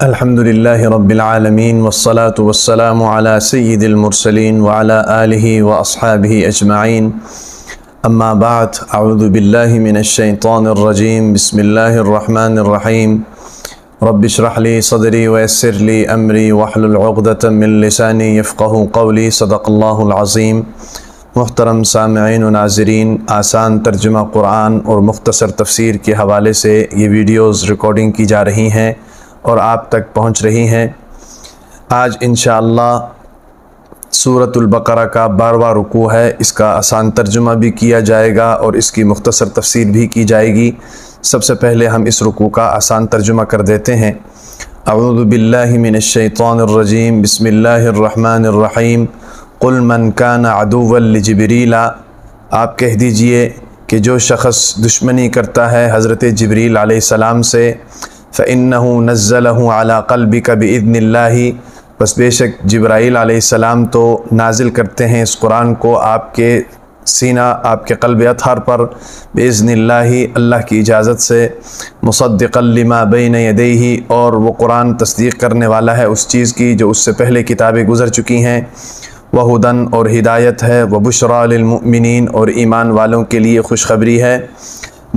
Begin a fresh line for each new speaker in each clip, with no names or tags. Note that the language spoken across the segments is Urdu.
الحمدللہ رب العالمین والصلاة والسلام علی سید المرسلین وعلی آلہ واصحابہ اجمعین اما بعد اعوذ باللہ من الشیطان الرجیم بسم اللہ الرحمن الرحیم رب اشرح لی صدری ویسر لی امری واحلل عقدۃ من لسانی یفقہوا قولی صدق اللہ العظیم۔ محترم سامعین و ناظرین، آسان ترجمہ قرآن اور مختصر تفسیر کے حوالے سے یہ ویڈیوز ریکارڈنگ کی جا رہی ہیں اور آپ تک پہنچ رہی ہیں۔ آج انشاءاللہ سورۃ البقرہ کا 12واں رکوع ہے، اس کا آسان ترجمہ بھی کیا جائے گا اور اس کی مختصر تفسیر بھی کی جائے گی۔ سب سے پہلے ہم اس رکوع کا آسان ترجمہ کر دیتے ہیں۔ اعوذ باللہ من الشیطان الرجیم بسم اللہ الرحمن الرحیم قل من کان عدوا لجبریل، آپ کہہ دیجئے کہ جو شخص دشمنی کرتا ہے حضرت جبریل علیہ السلام سے، فَإِنَّهُ نَزَّلَهُ عَلَىٰ قَلْبِكَ بِإِذْنِ اللَّهِ، بس بے شک جبرائیل علیہ السلام تو نازل کرتے ہیں اس قرآن کو آپ کے سینہ، آپ کے قلب اطہر پر، بِإِذْنِ اللَّهِ، اللہ کی اجازت سے، مُصَدِّقًا لِمَا بَيْنَ يَدَيْهِ، اور وہ قرآن تصدیق کرنے والا ہے اس چیز کی جو اس سے پہلے کتابیں گزر چکی ہیں، وَهُدًى، اور ہدایت ہے، وَبُشْرَىٰ لِلْمُؤْمِنِينَ، اور ایمان والوں کے لیے خوشخبری ہے۔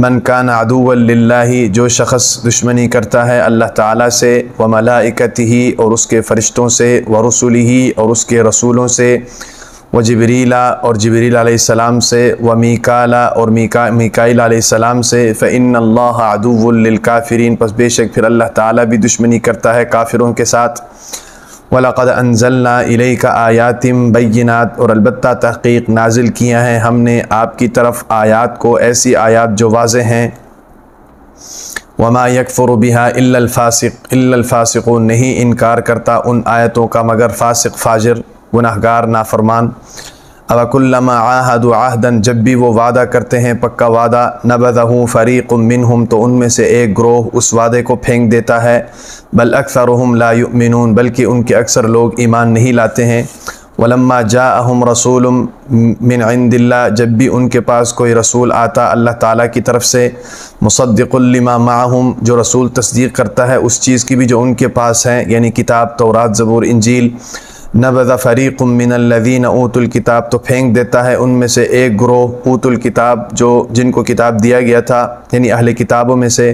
من کان عدوا للہ، جو شخص دشمنی کرتا ہے اللہ تعالیٰ سے، وملائکتہ، اور اس کے فرشتوں سے، ورسلہ، اور اس کے رسولوں سے، وجبریل، اور جبریل علیہ السلام سے، ومیکال، اور میکائیل علیہ السلام سے، فإن اللہ عدو للکافرین، پس بے شک پھر اللہ تعالیٰ بھی دشمنی کرتا ہے کافروں کے ساتھ۔ وَلَقَدْ أَنزَلْنَا إِلَيْكَ آيَاتٍ بَيِّنَاتٍ، اور البتہ تحقیق نازل کیا ہے ہم نے آپ کی طرف آیات کو، ایسی آیات جو واضح ہیں۔ وَمَا يَكْفُرُ بِهَا إِلَّا الْفَاسِقُونَ، نہیں انکار کرتا ان آیتوں کا مگر فاسق، فاجر، گناہگار، نافرمان۔ أَوَكُلَّمَا عَاهَدُوا عَهْدًا، جب بھی وہ وعدہ کرتے ہیں پکا وعدہ، نَبَذَهُ فَرِيقٌ مِّنْهُمْ، تو ان میں سے ایک گروہ اس وعدے کو پھینک دیتا ہے، بل اکثرهم لا يؤمنون، بلکہ ان کے اکثر لوگ ایمان نہیں لاتے ہیں۔ وَلَمَّا جَاءَهُمْ رَسُولٌ مِّنْ عِندِ اللَّهِ، جب بھی ان کے پاس کوئی رسول آتا اللہ تعالیٰ کی طرف سے، مُصَدِّقٌ لِّمَا مَعَهُمْ، جو رسول تصدیق کرتا ہے اس چیز کی بھی جو ان کے پاس ہے، یعنی کتاب، تورات، زبور، انجیل، نبذ فریق من الذین اوتوا الکتاب، تو پھینک دیتا ہے ان میں سے ایک گروہ، اوتوا الکتاب، جن کو کتاب دیا گیا تھا، یعنی اہل کتابوں میں سے،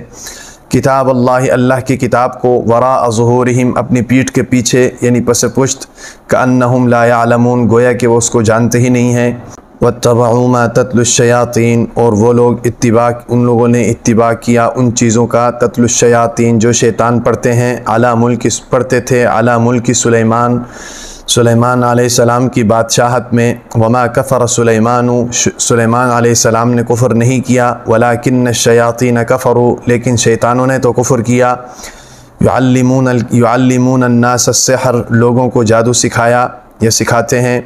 کتاب اللہ کی کتاب کو، وراء ظہورہم، اپنی پیٹھ کے پیچھے، یعنی پس پشت، کأنہم لا یعلمون، گویا کہ وہ اس کو جانتے ہی نہیں ہیں۔ واتبعوا ما تتلو الشیاطین، اور وہ لوگ ان لوگوں نے اتباع کیا ان چیزوں کا، تتلو الشیاطین، جو شیطان پڑھتے ہیں، پڑھتے تھے علی ملک سلیمان علیہ السلام کی بادشاہت میں۔ وما کفر سلیمان علیہ السلام نے کفر نہیں کیا، ولکن الشیاطین کفروا، لیکن شیطانوں نے تو کفر کیا۔ یعلمون الناس السحر، لوگوں کو جادو سکھایا یا سکھاتے ہیں۔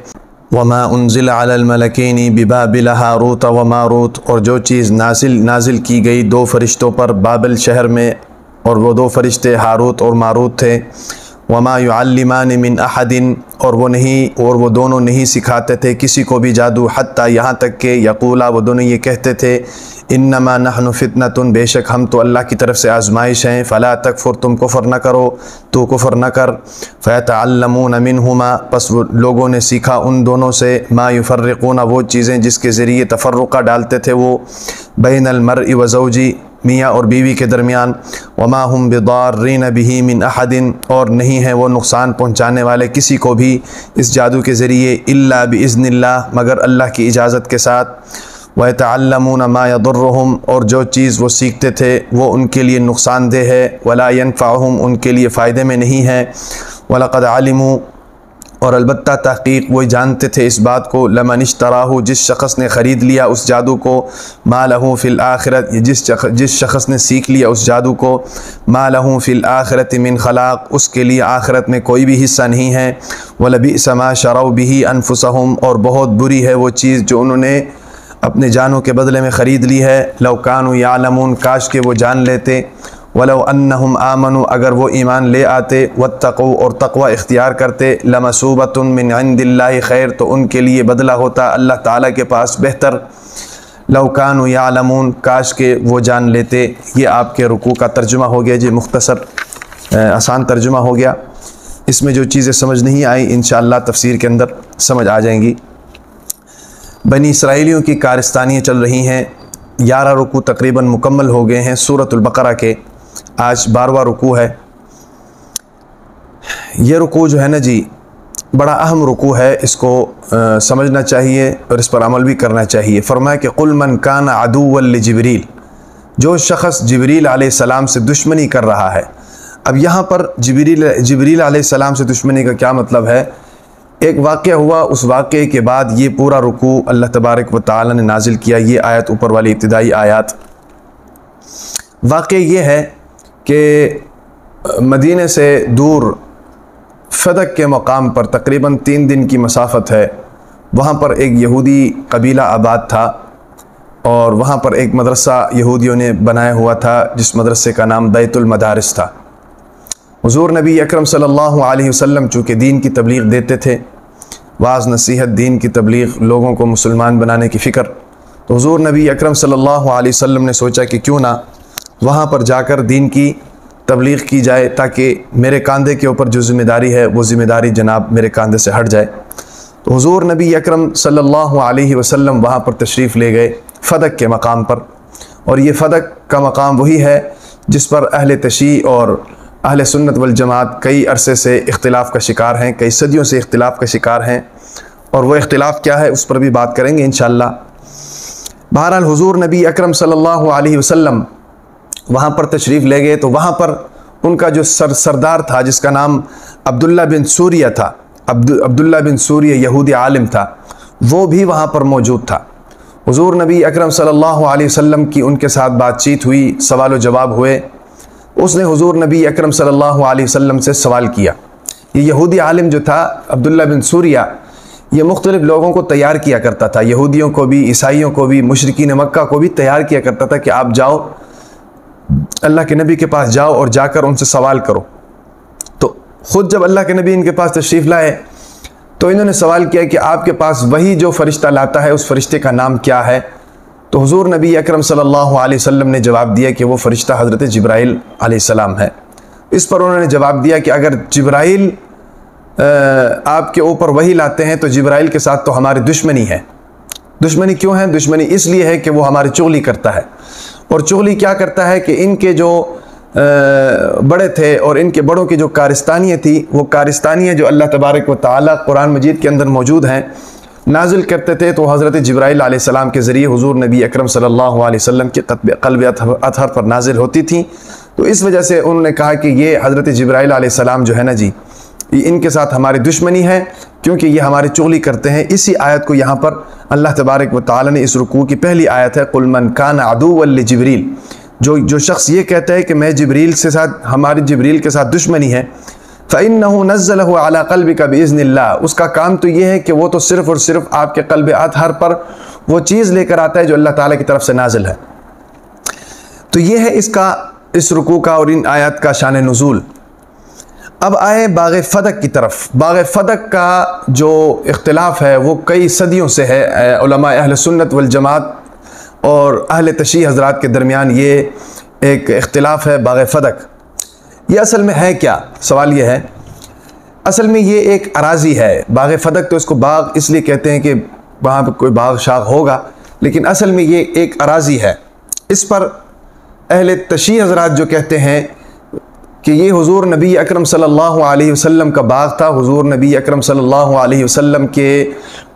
وما انزل علی الملکین ببابل ہاروت و ماروت، اور جو چیز نازل کی گئی دو فرشتوں پر بابل شہر میں، اور وہ دو فرشتے ہاروت اور ماروت تھے۔ وما يعلمان من احد، اور وہ دونوں نہیں سکھاتے تھے کسی کو بھی جادو، حتیٰ یہاں تک کہ یقولا، وہ دونوں یہ کہتے تھے، انما نحن فتنۃ، بے شک ہم تو اللہ کی طرف سے آزمائش ہیں، فلا تکفر، تم کفر نہ کرو، تو کفر نہ کر۔ فیتعلمون منہما، پس وہ لوگوں نے سیکھا ان دونوں سے، ما یفرقون، وہ چیزیں جس کے ذریعے تفرقہ ڈالتے تھے وہ، بین المرء و زوجی، میاں اور بیوی کے درمیان، وما ہم بضارین بہ من احد، اور نہیں ہے وہ نقصان پہنچانے والے کسی کو بھی اس جادو کے ذریعے، الا باذن اللہ، مگر اللہ کی اجازت کے ساتھ۔ وَيَتَعَلَّمُونَ مَا يَضُرُّهُمْ، اور جو چیز وہ سیکھتے تھے وہ ان کے لیے نقصان دہ ہے، وَلَا يَنفَعُهُمْ، ان کے لیے فائدے میں نہیں ہے۔ وَلَقَدْ عَلِمُوا، اور البتہ تحقیق وہ جانتے تھے اس بات کو، لمن اشتراہ، جس شخص نے خرید لیا اس جادو کو، ما لہ فی الآخرت، جس شخص نے سیکھ لیا اس جادو کو، ما لہ فی الآخرت من خلاق، اس کے لیے آخرت میں کوئی بھی حصہ نہیں ہے۔ وَلَبِئْسَ مَا شَرَوْا بِهِ أَنفُسَهُمْ، اور بہت بری ہے وہ چیز جو انہوں نے اپنے جانوں کے بدلے میں خرید لی ہے، لو کانوا یعلمون، کاش کہ وہ جان لیتے، ولو انہم آمنوا، اگر وہ ایمان لے آتے، واتقوا، اور تقوی اختیار کرتے، لمثوبۃ من عند اللہ خیر، تو ان کے لیے بدلہ ہوتا اللہ تعالیٰ کے پاس بہتر۔ لو کانوا یعلمون، کاش کہ وہ جان لیتے۔ یہ آپ کے رکوع کا ترجمہ ہو گیا جی مختصر۔ آسان ترجمہ ہو گیا۔ اس میں جو چیزیں سمجھ نہیں آئی انشاءاللہ تفسیر کے اندر سمجھ آ جائیں گی۔ بنی اسرائیلیوں کی کارستانیاں چل رہی ہیں، 11 رکوع تقریباً مکمل ہو گئے ہیں سورۃ البقرہ کے، آج 12واں رکوع ہے۔ یہ رکوع جو ہے نا جی بڑا اہم رکوع ہے، اس کو سمجھنا چاہیے اور اس پر عمل بھی کرنا چاہیے۔ فرمایا کہ قُلْ مَنْ كَانَ عَدُوًّا لِجِبْرِيلَ، جو شخص جبریل علیہ السلام سے دشمنی کر رہا ہے۔ اب یہاں پر جبریل علیہ السلام سے دشمنی کا کیا مطلب ہے؟ ایک واقعہ ہوا، اس واقعے کے بعد یہ پورا رکوع اللہ تبارک و تعالی نے نازل کیا۔ یہ آیت اوپر والی ابتدائی آیات، واقعہ یہ ہے کہ مدینے سے دور فدق کے مقام پر تقریباً 3 دن کی مسافت ہے، وہاں پر ایک یہودی قبیلہ آباد تھا، اور وہاں پر ایک مدرسہ یہودیوں نے بنایا ہوا تھا جس مدرسے کا نام بیت المدارس تھا۔ حضور نبی اکرم صلی اللہ علیہ وسلم چونکہ دین کی تبلیغ دیتے تھے، واعظ نصیحت دین کی تبلیغ، لوگوں کو مسلمان بنانے کی فکر، تو حضور نبی اکرم صلی اللہ علیہ وسلم نے سوچا کہ کیوں نہ وہاں پر جا کر دین کی تبلیغ کی جائے، تاکہ میرے کاندھے کے اوپر جو ذمہ داری ہے وہ ذمہ داری جناب میرے کاندھے سے ہٹ جائے۔ تو حضور نبی اکرم صلی اللہ علیہ وسلم وہاں پر تشریف لے گئے فدق کے مقام پر، اور یہ فدق کا مقام وہی ہے جس پر اہل تشیع اور اہل سنت والجماعت کئی عرصے سے اختلاف کا شکار ہیں، کئی صدیوں سے اختلاف کا شکار ہیں، اور وہ اختلاف کیا ہے اس پر بھی بات کریں گے انشاءاللہ۔ بہرحال حضور نبی اکرم صلی اللہ علیہ وسلم وہاں پر تشریف لے گئے، تو وہاں پر ان کا جو سردار تھا جس کا نام عبداللہ بن سوریہ تھا، عبداللہ بن سوریہ یہودی عالم تھا، وہ بھی وہاں پر موجود تھا۔ حضور نبی اکرم صلی اللہ علیہ وسلم کی ان کے ساتھ بات چیت ہوئی، سوال و جواب ہوئے۔ اس نے حضور نبی اکرم صلی اللہ علیہ وسلم سے سوال کیا۔ یہ یہودی عالم جو تھا عبداللہ بن سوریہ، یہ مختلف لوگوں کو تیار کیا کرتا تھا، یہودیوں کو بھی، عیسائیوں کو بھی، مشرکین مکہ کو بھی تیار کیا کرتا تھا کہ آپ جاؤ اللہ کے نبی کے پاس جاؤ اور جا کر ان سے سوال کرو۔ تو خود جب اللہ کے نبی ان کے پاس تشریف لائے تو انہوں نے سوال کیا کہ آپ کے پاس وہی جو فرشتہ لاتا ہے اس فرشتے کا نام کیا ہے؟ تو حضور نبی اکرم صلی اللہ علیہ وسلم نے جواب دیا کہ وہ فرشتہ حضرت جبرائیل علیہ السلام ہے۔ اس پر انہوں نے جواب دیا کہ اگر جبرائیل آپ کے اوپر وہی لاتے ہیں تو جبرائیل کے ساتھ تو ہماری دشمنی ہے۔ دشمنی کیوں ہے؟ دشمنی اس لیے ہے کہ وہ ہماری چغلی کرتا ہے، اور چغلی کیا کرتا ہے کہ ان کے جو بڑے تھے اور ان کے بڑوں کی جو کارستانیاں تھی، وہ کارستانیاں جو اللہ تبارک و تعالی قرآن مجید کے اندر موجود ہیں نازل کرتے تھے، تو حضرت جبرائیل علیہ السلام کے ذریعے حضور نبی اکرم صلی اللہ علیہ وسلم کے قلب اطہر پر نازل ہوتی تھیں۔ تو اس وجہ سے انہوں نے کہا کہ یہ حضرت جبرائیل علیہ السلام جو ہے نا جی، ان کے ساتھ ہماری دشمنی ہے کیونکہ یہ ہماری چغلی کرتے ہیں۔ اسی آیت کو یہاں پر اللہ تبارک و تعالی نے، اس رکوع کی پہلی آیت ہے قُلْ مَنْ كَانَ عَدُوًّا لِجِبْرِيلَ، جو شخص یہ کہتا ہے کہ میں جبریل سے ہماری جبریل کے ساتھ دشمنی ہے، فَإِنَّهُ نَزَّلَهُ عَلَىٰ قَلْبِكَ بِإِذْنِ اللَّهِ، اس کا کام تو یہ ہے کہ وہ تو صرف اور صرف آپ کے قلب اطہر پر وہ چیز لے کر آتا ہے جو اللہ تعالیٰ کی طرف سے نازل ہے۔ تو یہ ہے اس رکوع کا اور ان آیات کا شان نزول۔ اب آئے باغ فدق کی طرف۔ باغ فدق کا جو اختلاف ہے وہ کئی صدیوں سے ہے، علماء اہل سنت والجماعت اور اہل تشیع حضرات کے درمیان یہ ایک اختلاف ہے باغ فدق۔ یہ اصل میں ہے کیا؟ سوال یہ ہے، اصل میں یہ ایک اراضی ہے۔ باغ فدق تو اس کو باغ اس لیے کہتے ہیں کہ وہاں پہ کوئی باغ شاغ ہوگا، لیکن اصل میں یہ ایک اراضی ہے۔ اس پر اہل تشیع حضرات جو کہتے ہیں کہ یہ حضور نبی اکرم صلی اللہ علیہ وسلم کا باغ تھا، حضور نبی اکرم صلی اللہ علیہ وسلم کے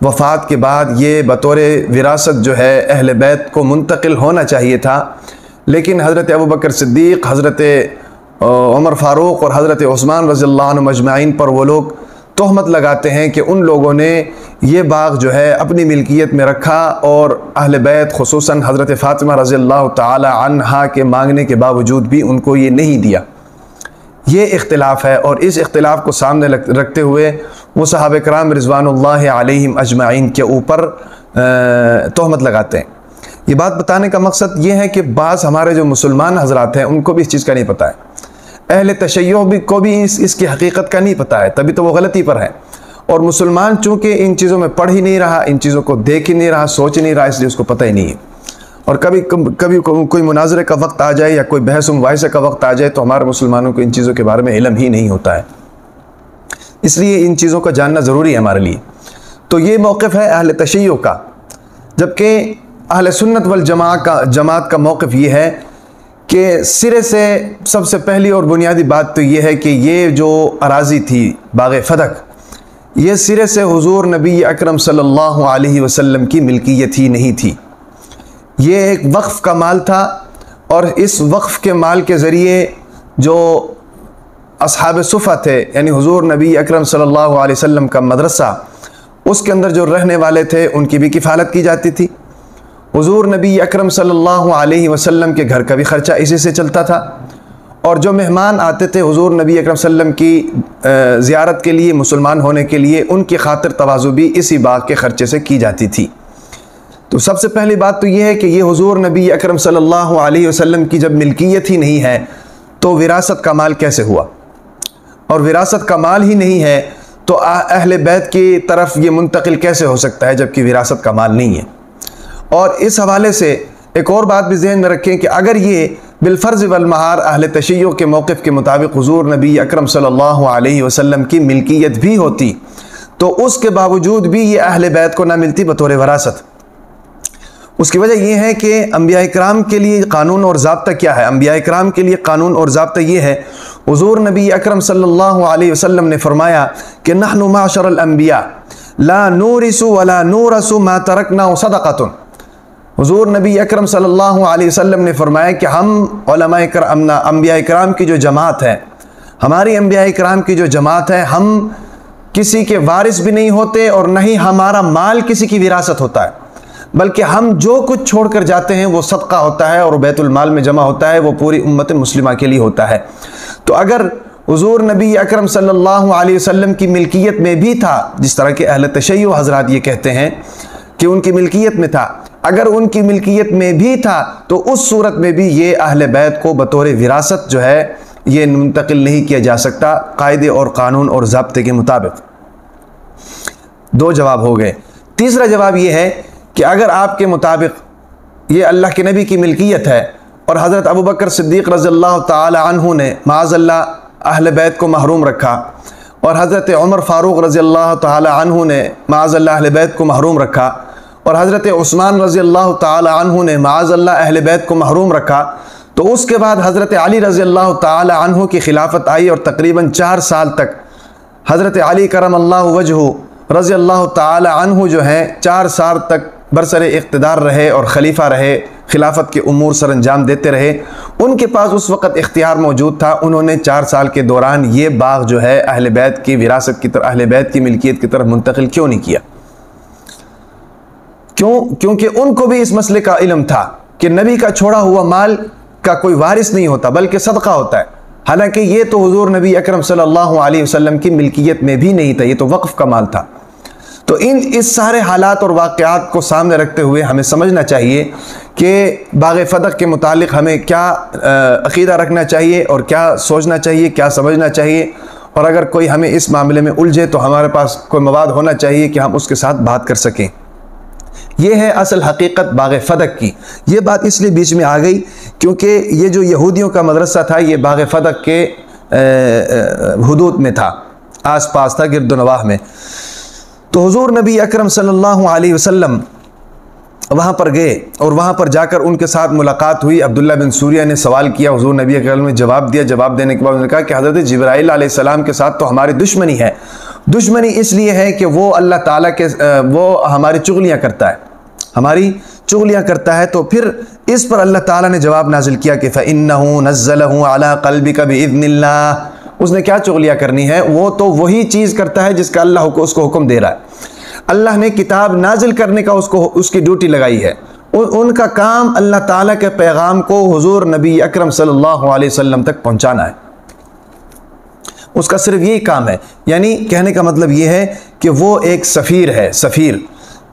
وفات کے بعد یہ بطور وراثت جو ہے اہل بیت کو منتقل ہونا چاہیے تھا، لیکن حضرت ابوبکر صدیق، حضرت عمر فاروق اور حضرت عثمان رضی اللہ عنہ مجمعین پر وہ لوگ تہمت لگاتے ہیں کہ ان لوگوں نے یہ باغ جو ہے اپنی ملکیت میں رکھا اور اہل بیت خصوصاً حضرت فاطمہ رضی اللہ تعالی عنہا کے مانگنے کے باوجود بھی ان کو یہ نہیں دیا۔ یہ اختلاف ہے، اور اس اختلاف کو سامنے رکھتے ہوئے وہ صحابہ کرام رضوان اللہ علیہم اجمعین کے اوپر تہمت لگاتے ہیں۔ یہ بات بتانے کا مقصد یہ ہے کہ بعض ہمارے جو مسلمان حضرات ہیں ان کو بھی اس چیز کا نہیں پتہ ہے، اہل تشیع کو بھی اس کی حقیقت کا نہیں پتہ ہے، تبھی تو وہ غلطی پر ہیں۔ اور مسلمان چونکہ ان چیزوں میں پڑھ ہی نہیں رہا، ان چیزوں کو دیکھ ہی نہیں رہا، سوچ ہی نہیں رہا، اس لیے اس کو پتہ ہی نہیں ہے۔ اور کبھی کوئی مناظرے کا وقت آ جائے یا کوئی بحث و مباحثے کا وقت آ جائے تو ہمارے مسلمانوں کو ان چیزوں کے بارے میں علم ہی نہیں ہوتا ہے، اس لیے ان چیزوں کا جاننا ضروری ہے ہمارے لیے۔ تو یہ موقف ہے اہل تشیع کا، جبکہ اہل سنت والجماعت کا موقف یہ ہے کہ سرے سے سب سے پہلی اور بنیادی بات تو یہ ہے کہ یہ جو اراضی تھی باغ فدق، یہ سرے سے حضور نبی اکرم صلی اللہ علیہ وسلم کی ملکیت ہی نہیں تھی، یہ ایک وقف کا مال تھا، اور اس وقف کے مال کے ذریعے جو اصحاب صفہ تھے، یعنی حضور نبی اکرم صلی اللہ علیہ وسلم کا مدرسہ، اس کے اندر جو رہنے والے تھے ان کی بھی کفالت کی جاتی تھی، حضور نبی اکرم صلی اللہ علیہ وسلم کے گھر کا بھی خرچہ اسی سے چلتا تھا، اور جو مہمان آتے تھے حضور نبی اکرم صلی اللہ علیہ وسلم کی زیارت کے لیے، مسلمان ہونے کے لیے، ان کی خاطر تواضع بھی اسی باغ کے خرچے سے کی جاتی تھی۔ تو سب سے پہلی بات تو یہ ہے کہ یہ حضور نبی اکرم صلی اللہ علیہ وسلم کی جب ملکیت ہی نہیں ہے تو وراثت کا مال کیسے ہوا؟ اور وراثت کا مال ہی نہیں ہے تو اہل بیت کی طرف یہ منتقل کیسے ہو سکتا ہے جبکہ وراثت کا مال نہیں ہے؟ اور اس حوالے سے ایک اور بات بھی ذہن میں رکھیں کہ اگر یہ بالفرض والمہار اہل تشیع کے موقف کے مطابق حضور نبی اکرم صلی اللہ علیہ وسلم کی ملکیت بھی ہوتی تو اس کے باوجود بھی یہ اہل بیت کو نہ ملتی بطور وراثت۔ اس کی وجہ یہ ہے کہ انبیاء کرام کے لیے قانون اور ضابطہ کیا ہے؟ انبیاء کرام کے لیے قانون اور ضابطہ یہ ہے، حضور نبی اکرم صلی اللہ علیہ وسلم نے فرمایا کہ نحن معاشر الانبیاء لا نورث ولا نورث ما ترکنا صدقۃ۔ حضور نبی اکرم صلی اللہ علیہ وسلم نے فرمایا کہ ہم علماء کرام، انبیاء کرام کی جو جماعت ہے، ہماری انبیاء کرام کی جو جماعت ہے، ہم کسی کے وارث بھی نہیں ہوتے اور نہ ہی ہمارا مال کسی کی وراثت ہوتا ہے، بلکہ ہم جو کچھ چھوڑ کر جاتے ہیں وہ صدقہ ہوتا ہے اور بیت المال میں جمع ہوتا ہے، وہ پوری امت مسلمہ کے لیے ہوتا ہے۔ تو اگر حضور نبی اکرم صلی اللہ علیہ وسلم کی ملکیت میں بھی تھا، جس طرح کہ اہل تشیع حضرات یہ کہتے ہیں کہ ان کی ملکیت میں تھا، اگر ان کی ملکیت میں بھی تھا تو اس صورت میں بھی یہ اہل بیت کو بطور وراثت جو ہے یہ منتقل نہیں کیا جا سکتا قاعدے اور قانون اور ضابطے کے مطابق۔ دو جواب ہو گئے۔ تیسرا جواب یہ ہے کہ اگر آپ کے مطابق یہ اللہ کے نبی کی ملکیت ہے اور حضرت ابوبکر صدیق رضی اللہ تعالی عنہ نے معاذ اللہ اہل بیت کو محروم رکھا، اور حضرت عمر فاروق رضی اللہ تعالی عنہ نے معاذ اللہ اہل بیت کو محروم رکھا، اور حضرت عثمان رضی اللہ تعالی عنہ نے معاذ اللہ اہل بیت کو محروم رکھا، تو اس کے بعد حضرت علی رضی اللہ تعالی عنہ کی خلافت آئی، اور تقریباً 4 سال تک حضرت علی کرم اللہ وجہہ رضی اللہ تعالی عنہ جو ہیں 4 سال تک برسر اقتدار رہے اور خلیفہ رہے، خلافت کے امور سر انجام دیتے رہے۔ ان کے پاس اس وقت اختیار موجود تھا، انہوں نے 4 سال کے دوران یہ باغ جو ہے اہل بیت کی وراثت کی طرف، اہل بیت کی ملکیت کی طرف منتقل کیوں نہیں کیا؟ کیونکہ ان کو بھی اس مسئلے کا علم تھا کہ نبی کا چھوڑا ہوا مال کا کوئی وارث نہیں ہوتا بلکہ صدقہ ہوتا ہے، حالانکہ یہ تو حضور نبی اکرم صلی اللہ علیہ وسلم کی ملکیت میں بھی نہیں تھا، یہ تو وقف کا مال تھا۔ تو اس سارے حالات اور واقعات کو سامنے رکھتے ہوئے ہمیں سمجھنا چاہیے کہ باغ فدق کے متعلق ہمیں کیا عقیدہ رکھنا چاہیے اور کیا سوچنا چاہیے، کیا سمجھنا چاہیے، اور اگر کوئی ہمیں اس معاملے میں الجھے تو ہمارے پاس کوئی مواد ہونا چاہیے کہ ہم اس کے ساتھ بات کر سکیں۔ یہ ہے اصل حقیقت باغ فدق کی۔ یہ بات اس لیے بیچ میں آ گئی کیونکہ یہ جو یہودیوں کا مدرسہ تھا یہ باغ فدق کے حدود میں تھا، آس پاس تھا، گرد و نواح میں۔ تو حضور نبی اکرم صلی اللہ علیہ وسلم وہاں پر گئے اور وہاں پر جا کر ان کے ساتھ ملاقات ہوئی۔ عبداللہ بن سوریہ نے سوال کیا، حضور نبی اکرم نے جواب دیا، جواب دینے کے بعد انہوں نے کہا کہ حضرت جبرائیل علیہ السلام کے ساتھ تو ہماری دشمنی ہے، دشمنی اس لیے ہے کہ وہ اللہ تعالیٰ کے وہ ہماری چغلیاں کرتا ہے، ہماری چغلیاں کرتا ہے۔ تو پھر اس پر اللہ تعالیٰ نے جواب نازل کیا کہ فَإِنَّهُ نَزَّلَهُ عَلَىٰ قَلْبِكَ بِإِذْنِ اللَّهِ۔ اس نے کیا چغلیاں کرنی ہے؟ وہ تو وہی چیز کرتا ہے جس کا اللہ کو اس کو حکم دے رہا ہے۔ اللہ نے کتاب نازل کرنے کا اس کی ڈیوٹی لگائی ہے، ان کا کام اللہ تعالیٰ کے پیغام کو حضور نبی اکرم صلی اللہ علیہ وسلم تک پہنچانا ہے، اس کا صرف یہی کام ہے۔ یعنی کہنے کا مطلب یہ ہے کہ وہ ایک سفیر ہے، سفیر،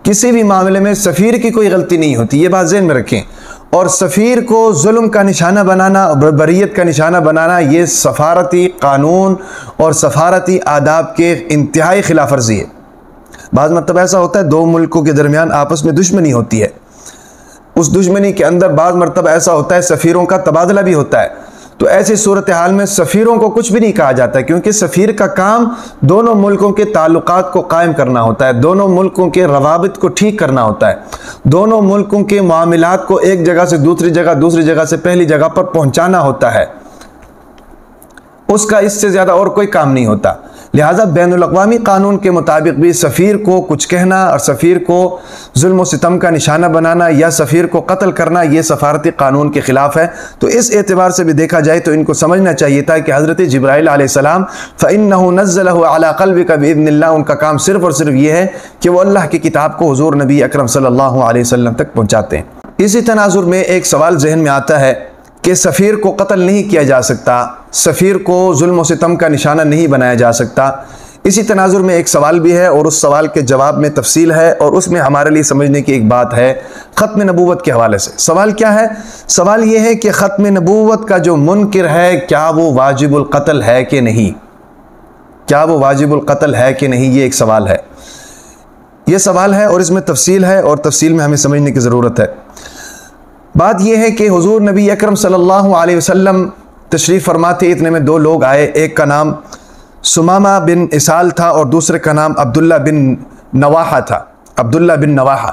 کسی بھی معاملے میں سفیر کی کوئی غلطی نہیں ہوتی، یہ بات ذہن میں رکھیں۔ اور سفیر کو ظلم کا نشانہ بنانا، بربریت کا نشانہ بنانا، یہ سفارتی قانون اور سفارتی آداب کے انتہائی خلاف ورزی ہے۔ بعض مرتبہ ایسا ہوتا ہے 2 ملکوں کے درمیان آپس میں دشمنی ہوتی ہے، اس دشمنی کے اندر بعض مرتبہ ایسا ہوتا ہے سفیروں کا تبادلہ بھی ہوتا ہے، تو ایسی صورتحال میں سفیروں کو کچھ بھی نہیں کہا جاتا ہے، کیونکہ سفیر کا کام دونوں ملکوں کے تعلقات کو قائم کرنا ہوتا ہے، دونوں ملکوں کے روابط کو ٹھیک کرنا ہوتا ہے، دونوں ملکوں کے معاملات کو ایک جگہ سے دوسری جگہ، دوسری جگہ سے پہلی جگہ پر پہنچانا ہوتا ہے، اس کا اس سے زیادہ اور کوئی کام نہیں ہوتا۔ لہٰذا بین الاقوامی قانون کے مطابق بھی سفیر کو کچھ کہنا اور سفیر کو ظلم و ستم کا نشانہ بنانا یا سفیر کو قتل کرنا یہ سفارتی قانون کے خلاف ہے۔ تو اس اعتبار سے بھی دیکھا جائے تو ان کو سمجھنا چاہیے تھا کہ حضرت جبرائیل علیہ السلام فَإِنَّهُ نَزَّلَهُ عَلَىٰ قَلْبِكَ بِإِذْنِ اللَّهِ، ان کا کام صرف اور صرف یہ ہے کہ وہ اللہ کی کتاب کو حضور نبی اکرم صلی اللہ علیہ وسلم تک پہنچاتے ہیں۔ اسی تناظر میں ایک سوال ذہن میں آتا ہے کہ سفیر کو قتل نہیں کیا جا سکتا، سفیر کو ظلم و ستم کا نشانہ نہیں بنایا جا سکتا۔ اسی تناظر میں ایک سوال بھی ہے اور اس سوال کے جواب میں تفصیل ہے، اور اس میں ہمارے لیے سمجھنے کی ایک بات ہے ختم نبوت کے حوالے سے۔ سوال کیا ہے؟ سوال یہ ہے کہ ختم نبوت کا جو منکر ہے کیا وہ واجب القتل ہے کہ نہیں؟ کیا وہ واجب القتل ہے کہ نہیں؟ یہ ایک سوال ہے، یہ سوال ہے اور اس میں تفصیل ہے، اور تفصیل میں ہمیں سمجھنے کی ضرورت ہے۔ بات یہ ہے کہ حضور نبی اکرم صلی اللہ علیہ وسلم تشریف فرما تھے، اتنے میں دو لوگ آئے، ایک کا نام سمامہ بن اسال تھا اور دوسرے کا نام عبداللہ بن نواحہ تھا، عبداللہ بن نواحہ۔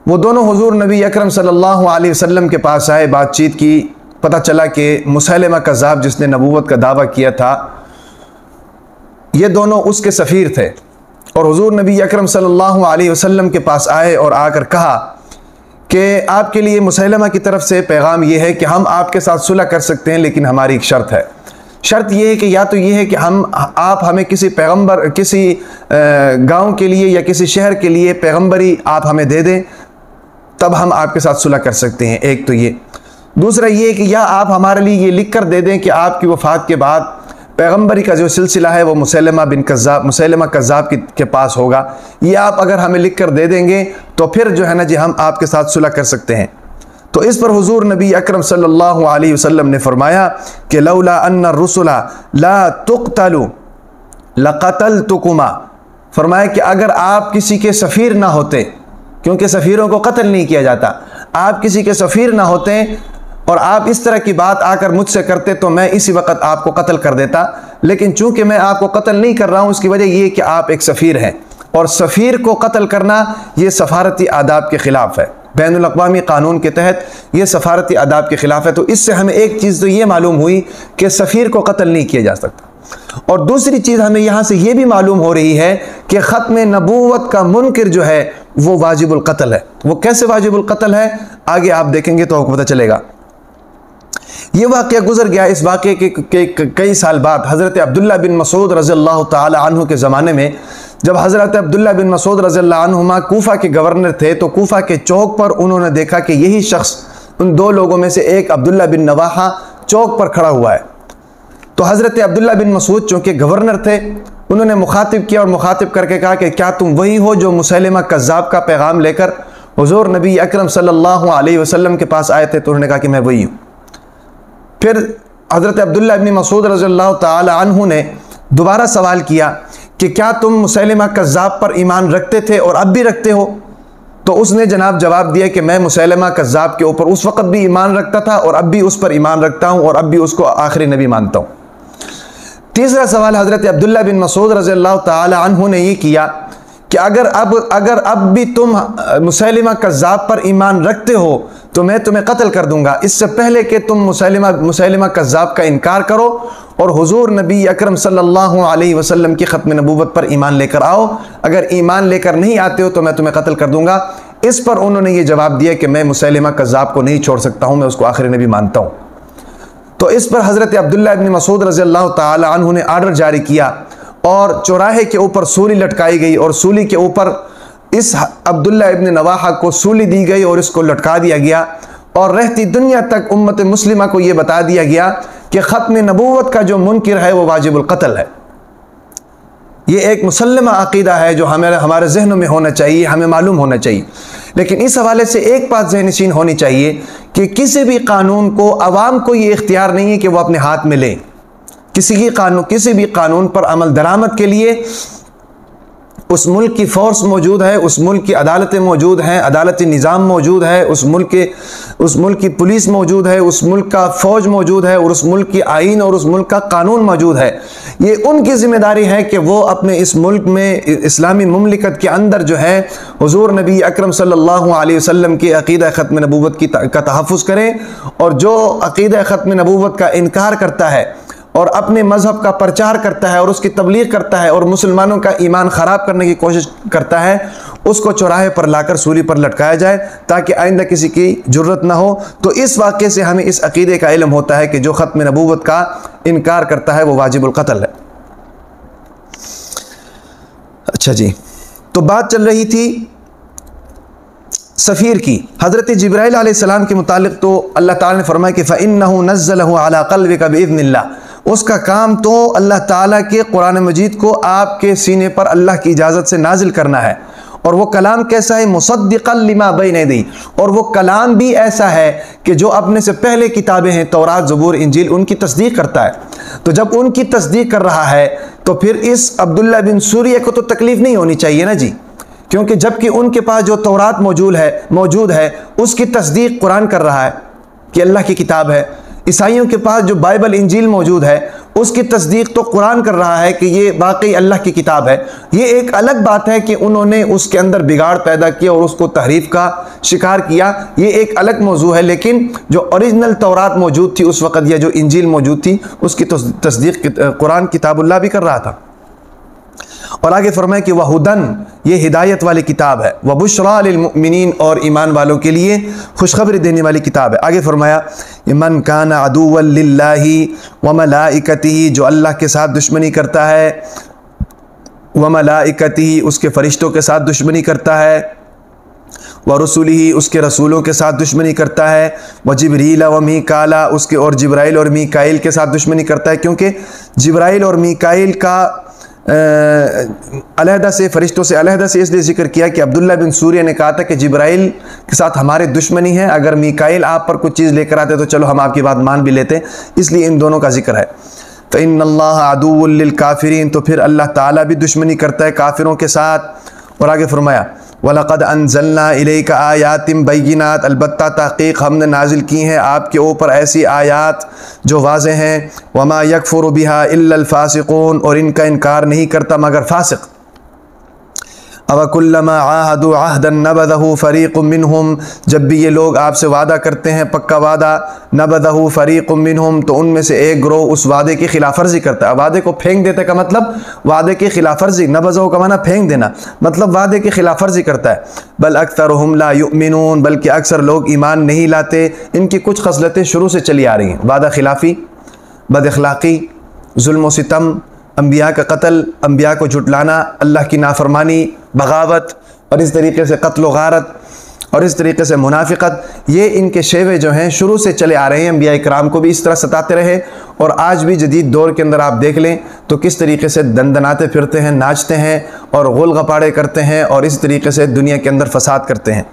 وہ دونوں حضور نبی اکرم صلی اللہ علیہ وسلم کے پاس آئے، بات چیت کی، پتہ چلا کہ مسیلمہ کذاب جس نے نبوت کا دعویٰ کیا تھا یہ دونوں اس کے سفیر تھے، اور حضور نبی اکرم صلی اللہ علیہ وسلم کے پاس آئے اور آ کر کہا کہ آپ کے لیے مسیلمہ کی طرف سے پیغام یہ ہے کہ ہم آپ کے ساتھ صلح کر سکتے ہیں، لیکن ہماری ایک شرط ہے۔ شرط یہ ہے کہ یا تو یہ ہے کہ آپ ہمیں کسی پیغمبر، کسی گاؤں کے لیے یا کسی شہر کے لیے پیغمبری آپ ہمیں دے دیں، تب ہم آپ کے ساتھ صلح کر سکتے ہیں، ایک تو یہ۔ دوسرا یہ کہ یا آپ ہمارے لیے یہ لکھ کر دے دیں کہ آپ کی وفات کے بعد پیغمبری کا جو سلسلہ ہے وہ مسیلمہ کذاب کے پاس ہوگا، یہ آپ اگر ہمیں لکھ کر دے دیں گے تو پھر جو ہے نا جی ہم آپ کے ساتھ صلح کر سکتے ہیں۔ تو اس پر حضور نبی اکرم صلی اللہ علیہ وسلم نے فرمایا کہ لولا ان الرسل لا تقتل لقتلتکما، فرمایا کہ اگر آپ کسی کے سفیر نہ ہوتے، کیونکہ سفیروں کو قتل نہیں کیا جاتا، آپ کسی کے سفیر نہ ہوتے اور آپ اس طرح کی بات آ کر مجھ سے کرتے تو میں اسی وقت آپ کو قتل کر دیتا، لیکن چونکہ میں آپ کو قتل نہیں کر رہا ہوں، اس کی وجہ یہ کہ آپ ایک سفیر ہیں، اور سفیر کو قتل کرنا یہ سفارتی آداب کے خلاف ہے، بین الاقوامی قانون کے تحت یہ سفارتی آداب کے خلاف ہے۔ تو اس سے ہمیں ایک چیز تو یہ معلوم ہوئی کہ سفیر کو قتل نہیں کیا جا سکتا، اور دوسری چیز ہمیں یہاں سے یہ بھی معلوم ہو رہی ہے کہ ختم نبوت کا منکر جو ہے وہ واجب القتل ہے۔ وہ کیسے واجب القتل ہے آگے آپ دیکھیں گے تو پتہ چلے گا۔ یہ واقعہ گزر گیا، اس واقعے کے کئی سال بعد حضرت عبداللہ بن مسعود رضی اللہ تعالی عنہ کے زمانے میں جب حضرت عبداللہ بن مسعود رضی اللہ عنہما کوفہ کے گورنر تھے، تو کوفہ کے چوک پر انہوں نے دیکھا کہ یہی شخص ان دو لوگوں میں سے ایک عبداللہ بن نواحہ چوک پر کھڑا ہوا ہے۔ تو حضرت عبداللہ بن مسعود چونکہ گورنر تھے، انہوں نے مخاطب کیا اور مخاطب کر کے کہا کہ کیا تم وہی ہو جو مسیلمہ کذاب کا پیغام لے کر حضور نبی اکرم صلی اللہ علیہ وسلم کے پاس آئے تھے؟ تو انہوں نے کہا کہ میں وہی ہوں۔ پھر حضرت عبداللہ بن مسعود رضی اللہ تعالی عنہ نے دوبارہ سوال کیا کہ کیا تم مسیلمہ کذاب پر ایمان رکھتے تھے اور اب بھی رکھتے ہو؟ تو اس نے جناب جواب دیا کہ میں مسیلمہ کذاب کے اوپر اس وقت بھی ایمان رکھتا تھا اور اب بھی اس پر ایمان رکھتا ہوں اور اب بھی اس کو آخری نبی مانتا ہوں۔ تیسرا سوال حضرت عبداللہ بن مسعود رضی اللہ تعالی عنہ نے یہ کیا کہ اگر اب بھی تم مسیلمہ کذاب پر ایمان رکھتے ہو تو میں تمہیں قتل کر دوں گا، اس سے پہلے کہ تم مسیلمہ کذاب کا انکار کرو اور حضور نبی اکرم صلی اللہ علیہ وسلم کی ختم نبوت پر ایمان لے کر آؤ، اگر ایمان لے کر نہیں آتے ہو تو میں تمہیں قتل کر دوں گا۔ اس پر انہوں نے یہ جواب دیا کہ میں مسیلمہ کذاب کو نہیں چھوڑ سکتا ہوں، میں اس کو آخری نبی مانتا ہوں۔ تو اس پر حضرت عبداللہ ابن مسعود رضی اللہ تعالی عنہ نے آرڈر جاری کیا اور چوراہے کے اوپر سولی لٹکائی گئی، اور سولی کے اوپر اس عبداللہ ابن نواحہ کو سولی دی گئی اور اس کو لٹکا دیا گیا، اور رہتی دنیا تک امت مسلمہ کو یہ بتا دیا گیا کہ ختم نبوت کا جو منکر ہے وہ واجب القتل ہے۔ یہ ایک مسلمہ عقیدہ ہے جو ہمارے ذہنوں میں ہونا چاہیے، ہمیں معلوم ہونا چاہیے۔ لیکن اس حوالے سے ایک بات ذہن نشین ہونی چاہیے کہ کسی بھی قانون کو عوام کو یہ اختیار نہیں ہے کہ وہ اپنے ہاتھ میں لیں۔ کسی بھی قانون پر عمل درآمد کے لیے اس ملک کی فورس موجود ہے، اس ملک کی عدالتیں موجود ہیں، عدالتی نظام موجود ہے، اس ملک کی پولیس موجود ہے، اس ملک کا فوج موجود ہے، اور اس ملک کی آئین اور اس ملک کا قانون موجود ہے۔ یہ ان کی ذمہ داری ہے کہ وہ اپنے اس ملک میں اسلامی مملکت کے اندر جو ہے حضور نبی اکرم صلی اللہ علیہ وسلم کی عقیدہ ختم نبوت کا تحفظ کریں، اور جو عقیدہ ختم نبوت کا انکار کرتا ہے اور اپنے مذہب کا پرچار کرتا ہے اور اس کی تبلیغ کرتا ہے اور مسلمانوں کا ایمان خراب کرنے کی کوشش کرتا ہے، اس کو چوراہے پر لا کر سولی پر لٹکایا جائے تاکہ آئندہ کسی کی جرت نہ ہو۔ تو اس واقعے سے ہمیں اس عقیدے کا علم ہوتا ہے کہ جو ختم نبوت کا انکار کرتا ہے وہ واجب القتل ہے۔ اچھا جی، تو بات چل رہی تھی سفیر کی۔ حضرت جبرائیل علیہ السلام کے متعلق تو اللہ تعالیٰ نے فرمایا کہ فَإِنَّهُ نَزَّلَهُ عَلَىٰ قَلْبِكَ بِإِذْنِ اللَّهِ، اس کا کام تو اللہ تعالیٰ کے قرآن مجید کو آپ کے سینے پر اللہ کی اجازت سے نازل کرنا ہے، اور وہ کلام کیسا ہے؟ مُصَدِّقًا لِمَا بَيْنَ يَدَيْهِ، اور وہ کلام بھی ایسا ہے کہ جو اپنے سے پہلے کتابیں ہیں تورات، زبور، انجیل، ان کی تصدیق کرتا ہے۔ تو جب ان کی تصدیق کر رہا ہے تو پھر اس عبداللہ بن سوریہ کو تو تکلیف نہیں ہونی چاہیے نا جی، کیونکہ جبکہ ان کے پاس جو تورات موجود ہے اس کی تصدیق قرآن کر رہا ہے کہ اللہ کی کتاب ہے۔ عیسائیوں کے پاس جو بائبل انجیل موجود ہے اس کی تصدیق تو قرآن کر رہا ہے کہ یہ واقعی اللہ کی کتاب ہے۔ یہ ایک الگ بات ہے کہ انہوں نے اس کے اندر بگاڑ پیدا کیا اور اس کو تحریف کا شکار کیا، یہ ایک الگ موضوع ہے، لیکن جو اوریجنل تورات موجود تھی اس وقت یا جو انجیل موجود تھی اس کی تصدیق قرآن کتاب اللہ بھی کر رہا تھا۔ اور آگے فرمایا کہ وَہُدًا، یہ ہدایت والی کتاب ہے، وَبُشْرَىٰ لِلْمُؤْمِنِينَ، اور ایمان والوں کے لیے خوشخبری دینے والی کتاب ہے۔ آگے فرمایا مَنْ كَانَ عَدُوًّا لِلَّهِ وَمَلَائِكَتِهِ، جو اللہ کے ساتھ دشمنی کرتا ہے، وَمَلَائِكَتِهِ، اس کے فرشتوں کے ساتھ دشمنی کرتا ہے، وَرُسُلِهِ، اس کے رسولوں کے ساتھ دشمنی کرتا ہے، وَجِبْرِيلَ وَمِيكَالَ، اس کے اور جبرائیل اور میکائیل کے ساتھ دشمنی کرتا ہے، کیونکہ جبرائیل اور میکائیل کا علیحدہ سے فرشتوں سے علیحدہ سے اس لیے ذکر کیا کہ عبداللہ بن سوریہ نے کہا تھا کہ جبرائیل کے ساتھ ہمارے دشمنی ہے، اگر میکائیل آپ پر کچھ چیز لے کر آتے تو چلو ہم آپ کی بات مان بھی لیتے، اس لیے ان دونوں کا ذکر ہے۔ فَإِنَّ اللَّهَ عَدُوٌّ لِلْكَافِرِينَ، تو پھر اللہ تعالیٰ بھی دشمنی کرتا ہے کافروں کے ساتھ۔ اور آگے فرمایا وَلَقَدْ أَنزَلْنَا إِلَيْكَ آيَاتٍ بَيِّنَاتٍ، البتہ تحقیق ہم نے نازل کی ہیں آپ کے اوپر ایسی آیات جو واضح ہیں، وَمَا يَكْفُرُ بِهَا إِلَّا الْفَاسِقُونَ، اور ان کا انکار نہیں کرتا مگر فاسق۔ أَوَكُلَّمَا عَاهَدُوا عَهْدًا نَبَذَهُ فَرِيقٌ مِّنْهُمْ، جب بھی یہ لوگ آپ سے وعدہ کرتے ہیں پکا وعدہ، نَبَذَهُ فَرِيقٌ مِّنْهُمْ، تو ان میں سے ایک گروہ اس وعدے کی خلاف ورزی کرتا ہے۔ وعدے کو پھینک دیتے کا مطلب وعدے کی خلاف ورزی، نَبَذَهُ کا معنی پھینک دینا، مطلب وعدے کی خلاف ورزی کرتا ہے۔ بل اکثرهم لا يؤمنون، بلکہ اکثر لوگ ایمان نہیں لاتے۔ ان کی کچھ خصلتیں شروع سے چلی آ رہی ہیں، وعدہ خلافی، بد اخلاقی، ظلم و ستم، انبیاء کا قتل، انبیاء کو جھٹلانا، اللہ کی نافرمانی، بغاوت، اور اس طریقے سے قتل و غارت، اور اس طریقے سے منافقت، یہ ان کے شیوے جو ہیں شروع سے چلے آ رہے ہیں۔ انبیاء کرام کو بھی اس طرح ستاتے رہے، اور آج بھی جدید دور کے اندر آپ دیکھ لیں تو کس طریقے سے دندناتے پھرتے ہیں، ناچتے ہیں اور غل غپاڑے کرتے ہیں، اور اس طریقے سے دنیا کے اندر فساد کرتے ہیں۔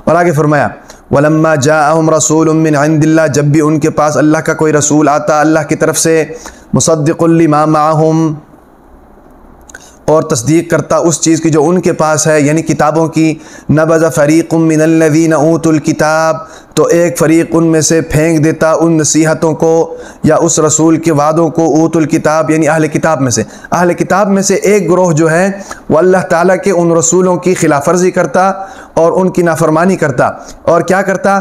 اور آگے فرمایا وَلَمَّا جَاءَهُمْ رَسُولٌ مِّنْ عِنْدِ اللَّهِ، جب بھی ان کے پاس اللہ کا کوئی رسول آتا اللہ کی طرف سے، مُصَدِّقٌ لِّمَا مَعَهُمْ، اور تصدیق کرتا اس چیز کی جو ان کے پاس ہے، یعنی کتابوں کی، نَبَذَ فَرِيقٌ مِّنَ الَّذِينَ أُوتُوا الْكِتَابَ، تو ایک فریق ان میں سے پھینک دیتا ان نصیحتوں کو یا اس رسول کے وعدوں کو، اوت الکتاب یعنی اہل کتاب میں سے، اہل کتاب میں سے ایک گروہ جو ہے وہ اللہ تعالیٰ کے ان رسولوں کی خلاف ورزی کرتا اور ان کی نافرمانی کرتا، اور کیا کرتا؟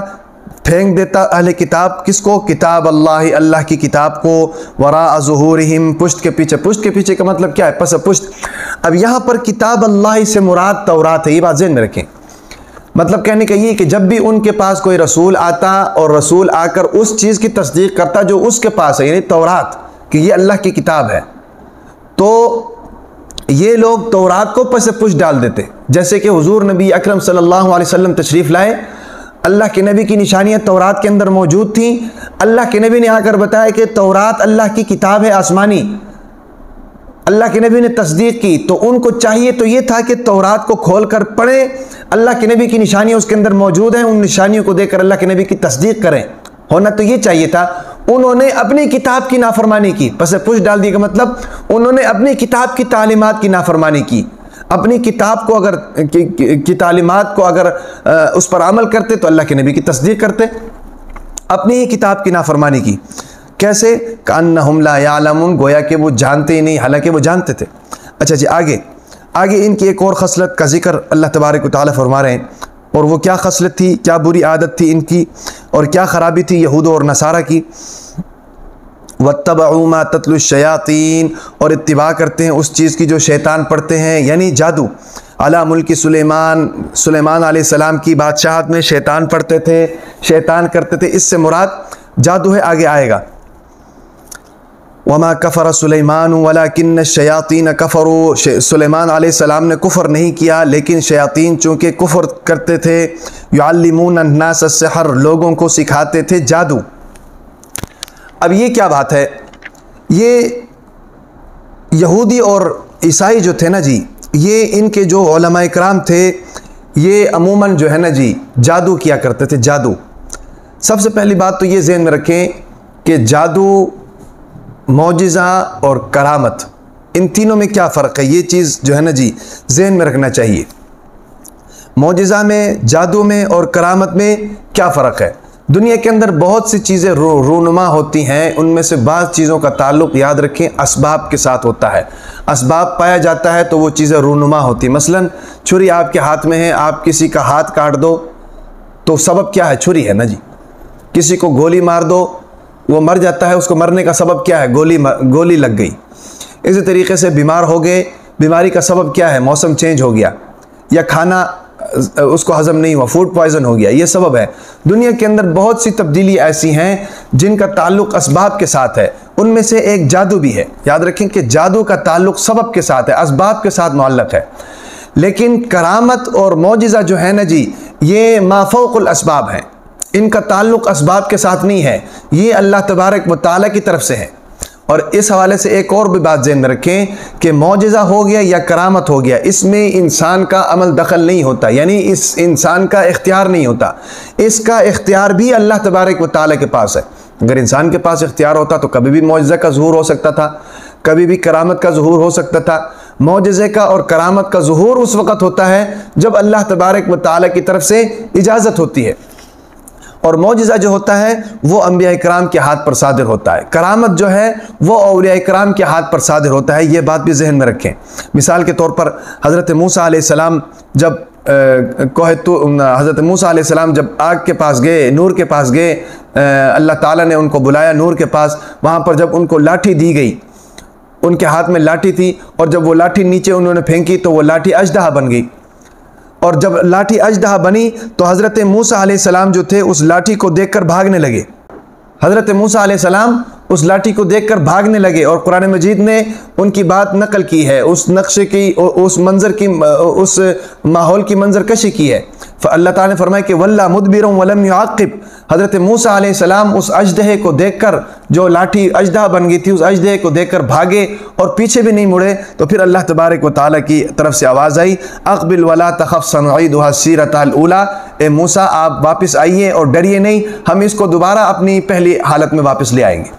پھینک دیتا اہل کتاب کس کو؟ کتاب اللہ، اللہ کی کتاب کو، وراء ظہورہم، پشت کے پیچھے۔ پشت کے پیچھے کا مطلب کیا ہے؟ پس پشت۔ اب یہاں پر کتاب اللہ سے مراد تورات ہے، یہ بات ذہن میں رکھیں۔ مطلب کہنے کا یہ کہ جب بھی ان کے پاس کوئی رسول آتا اور رسول آ کر اس چیز کی تصدیق کرتا جو اس کے پاس ہے، یعنی تورات، کہ یہ اللہ کی کتاب ہے، تو یہ لوگ تورات کو پس پش ڈال دیتے۔ جیسے کہ حضور نبی اکرم صلی اللہ علیہ وسلم تشریف لائے، اللہ کے نبی کی نشانیاں تورات کے اندر موجود تھیں، اللہ کے نبی نے آ کر بتایا کہ تورات اللہ کی کتاب ہے آسمانی، اللہ کے نبی نے تصدیق کی، تو ان کو چاہیے تو یہ تھا کہ تورات کو کھول کر پڑھیں، اللہ کے نبی کی نشانیاں اس کے اندر موجود ہیں، ان نشانیوں کو دیکھ کر اللہ کے نبی کی تصدیق کریں، ہونا تو یہ چاہیے تھا۔ انہوں نے اپنی کتاب کی نافرمانی کی، پس پش ڈال دی کا مطلب انہوں نے اپنی کتاب کی تعلیمات کی نافرمانی کی، اپنی کتاب کو اگر کی تعلیمات کو اگر اس پر عمل کرتے تو اللہ کے نبی کی تصدیق کرتے، اپنی ہی کتاب کی نافرمانی کی۔ کیسے؟ کأنہم لا یعلمون، گویا کہ وہ جانتے ہی نہیں، حالانکہ وہ جانتے تھے۔ اچھا جی، آگے ان کی ایک اور خصلت کا ذکر اللہ تبارک و تعالیٰ فرما رہے ہیں، اور وہ کیا خصلت تھی، کیا بری عادت تھی ان کی، اور کیا خرابی تھی یہود اور نصارہ کی۔ وَاتَّبَعُوا مَا تَتْلُو الشَّيَاطِينُ، اور اتباع کرتے ہیں اس چیز کی جو شیطان پڑھتے ہیں، یعنی جادو۔ علی ملک سلیمان علیہ السلام کی بادشاہت میں شیطان پڑھتے تھے، شیطان کرتے تھے، اس سے مراد جادو ہے، آگے آئے گا۔ وَمَا كَفَرَ سُلَيْمَانُ وَلَكِنَّ الشَّيَاطِينَ كَفَرُوا، سلیمان علیہ السلام نے کفر نہیں کیا، لیکن شیاطین چونکہ کفر کرتے تھے۔ يُعَلِّمُونَ النَّاسَ السِّحْرَ، لوگوں کو سکھاتے تھے جادو۔ اب یہ کیا بات ہے، یہ یہودی اور عیسائی جو تھے نا جی، یہ ان کے جو علماء کرام تھے، یہ عموماً جو ہے نا جی جادو کیا کرتے تھے، جادو۔ سب سے پہلی بات تو یہ ذہن میں رکھیں کہ جادو، معجزہ اور کرامت، ان تینوں میں کیا فرق ہے، یہ چیز جو ہے نا جی ذہن میں رکھنا چاہیے۔ معجزہ میں، جادو میں اور کرامت میں کیا فرق ہے؟ دنیا کے اندر بہت سی چیزیں رونما ہوتی ہیں، ان میں سے بعض چیزوں کا تعلق یاد رکھیں اسباب کے ساتھ ہوتا ہے۔ اسباب پایا جاتا ہے تو وہ چیزیں رونما ہوتی ہیں۔ مثلا چھری آپ کے ہاتھ میں ہے، آپ کسی کا ہاتھ کاٹ دو تو سبب کیا ہے؟ چھری ہے نا جی۔ کسی کو گولی مار دو، وہ مر جاتا ہے، اس کو مرنے کا سبب کیا ہے؟ گولی لگ گئی۔ اسی طریقے سے بیمار ہو گئے، بیماری کا سبب کیا ہے؟ موسم چینج ہو گیا، یا کھانا اس کو ہضم نہیں ہوا، فوڈ پوائزن ہو گیا، یہ سبب ہے۔ دنیا کے اندر بہت سی تبدیلی ایسی ہیں جن کا تعلق اسباب کے ساتھ ہے، ان میں سے ایک جادو بھی ہے۔ یاد رکھیں کہ جادو کا تعلق سبب کے ساتھ ہے، اسباب کے ساتھ معلق ہے۔ لیکن کرامت اور معجزہ جو ہے نا جی، یہ ما فوق الاسباب ہیں، ان کا تعلق اسباب کے ساتھ نہیں ہے، یہ اللہ تبارک و تعالیٰ کی طرف سے ہے۔ اور اس حوالے سے ایک اور بھی بات ذہن میں رکھیں کہ معجزہ ہو گیا یا کرامت ہو گیا، اس میں انسان کا عمل دخل نہیں ہوتا، یعنی اس انسان کا اختیار نہیں ہوتا، اس کا اختیار بھی اللہ تبارک و تعالیٰ کے پاس ہے۔ اگر انسان کے پاس اختیار ہوتا تو کبھی بھی معجزہ کا ظہور ہو سکتا تھا، کبھی بھی کرامت کا ظہور ہو سکتا تھا۔ معجزے کا اور کرامت کا ظہور اس وقت ہوتا ہے جب اللہ تبارک و تعالیٰ کی طرف سے اجازت ہوتی ہے، اور معجزہ جو ہوتا ہے وہ انبیاء کرام کے ہاتھ پر صادر ہوتا ہے، کرامت جو ہے وہ اولیاء کرام کے ہاتھ پر صادر ہوتا ہے، یہ بات بھی ذہن میں رکھیں۔ مثال کے طور پر حضرت موسیٰ علیہ السلام جب حضرت موسیٰ علیہ السلام جب آگ کے پاس گئے، نور کے پاس گئے، اللہ تعالیٰ نے ان کو بلایا نور کے پاس، وہاں پر جب ان کو لاٹھی دی گئی، ان کے ہاتھ میں لاٹھی تھی، اور جب وہ لاٹھی نیچے انہوں نے پھینکی تو وہ لاٹھی اژدہا بن گئی، اور جب لاٹھی اژدہا بنی تو حضرت موسیٰ علیہ السلام جو تھے اس لاٹھی کو دیکھ کر بھاگنے لگے۔ حضرت موسیٰ علیہ السلام اس لاٹھی کو دیکھ کر بھاگنے لگے، اور قرآن مجید نے ان کی بات نقل کی ہے، اس نقشے کی، اس منظر کی، اس ماحول کی منظر کشی کی ہے۔ اللہ تعالیٰ نے فرمایا کہ وَلَّا مُدْبِرٌ وَلَمْ يُعَقِّبْ، حضرت موسیٰ علیہ السلام اس اژدہے کو دیکھ کر، جو لاٹھی اژدہا بن گئی تھی، اس اژدہے کو دیکھ کر بھاگے اور پیچھے بھی نہیں مڑے۔ تو پھر اللہ تبارک و تعالیٰ کی طرف سے آواز آئی اقبل ولا تخف سنعیدها السیرۃ الاولیٰ، اے موسیٰ آپ واپس آئیے اور ڈریے نہیں، ہم اس کو دوبارہ اپنی پہلی حالت میں واپس لے آئیں گے۔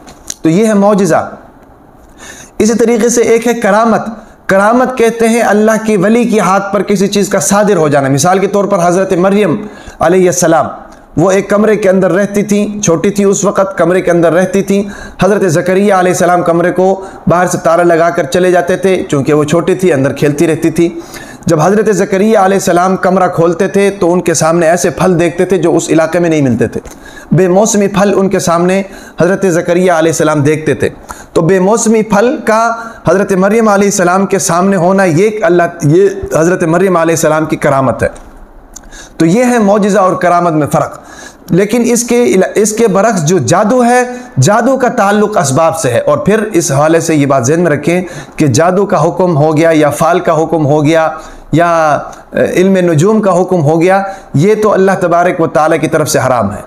تو یہ ہے معجزہ۔ اسی طریقے سے ایک ہے کرامت۔ کرامت کہتے ہیں اللہ کی ولی کی ہاتھ پر کسی چیز کا صادر ہو جانا۔ مثال کے طور پر حضرت مریم علیہ السلام، وہ ایک کمرے کے اندر رہتی تھیں، چھوٹی تھی اس وقت، کمرے کے اندر رہتی تھیں۔ حضرت زکریا علیہ السلام کمرے کو باہر سے تالا لگا کر چلے جاتے تھے، چونکہ وہ چھوٹی تھی، اندر کھیلتی رہتی تھی۔ جب حضرت زکریا علیہ السلام کمرہ کھولتے تھے تو ان کے سامنے ایسے پھل دیکھتے تھے جو اس علاقے میں نہیں ملتے تھے، بے موسمی پھل ان کے سامنے حضرت زکریا علیہ السلام دیکھتے تھے۔ تو بے موسمی پھل کا حضرت مریم علیہ السلام کے سامنے ہونا، یہ حضرت مریم علیہ السلام کی کرامت ہے۔ تو یہ ہے معجزہ اور کرامت میں فرق۔ لیکن اس کے برعکس جو جادو ہے، جادو کا تعلق اسباب سے ہے۔ اور پھر اس حوالے سے یہ بات ذہن میں رکھیں کہ جادو کا حکم ہو گیا یا فال کا حکم ہو گیا یا علم نجوم کا حکم ہو گیا، یہ تو اللہ تبارک و تعالیٰ کی طرف سے حرام ہے،